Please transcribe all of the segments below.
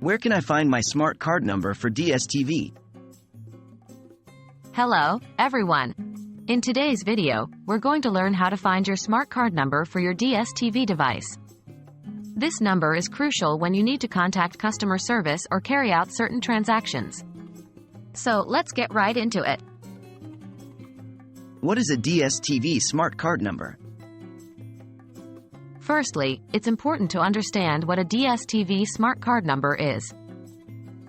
Where can I find my smart card number for DStv? Hello, everyone. In today's video, we're going to learn how to find your smart card number for your DStv device. This number is crucial when you need to contact customer service or carry out certain transactions. So let's get right into it. What is a DStv Smart Card number? Firstly, it's important to understand what a DStv Smart Card number is.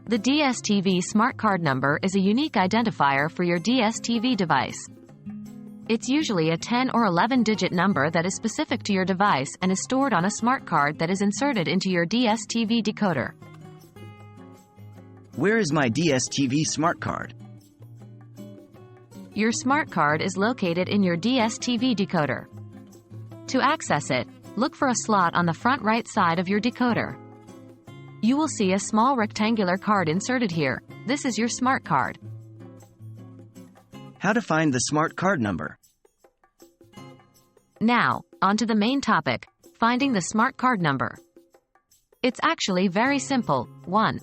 The DStv Smart Card number is a unique identifier for your DStv device. It's usually a 10 or 11-digit number that is specific to your device and is stored on a smart card that is inserted into your DStv decoder. Where is my DStv Smart Card? Your smart card is located in your DStv decoder. To access it, look for a slot on the front right side of your decoder. You will see a small rectangular card inserted here. This is your smart card. How to find the smart card number? Now, onto the main topic, finding the smart card number. It's actually very simple. 1.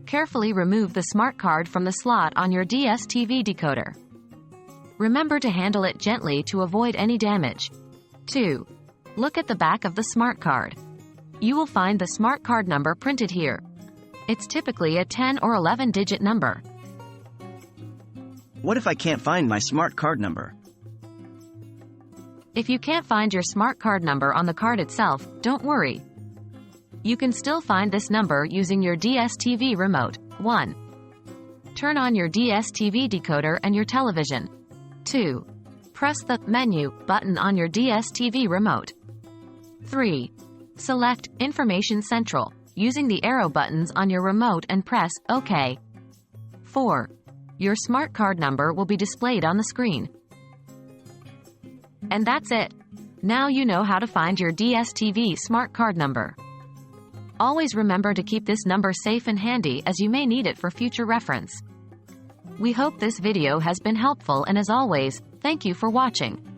Carefully remove the smart card from the slot on your DStv decoder. Remember to handle it gently to avoid any damage. 2. Look at the back of the smart card. You will find the smart card number printed here. It's typically a 10 or 11-digit number. What if I can't find my smart card number? If you can't find your smart card number on the card itself, don't worry. You can still find this number using your DStv remote. 1. Turn on your DStv decoder and your television. 2. Press the menu button on your DStv remote. 3. Select Information Central using the arrow buttons on your remote and press OK. 4. Your smart card number will be displayed on the screen. And that's it. Now you know how to find your DStv smart card number. Always remember to keep this number safe and handy as you may need it for future reference. We hope this video has been helpful, and as always, thank you for watching.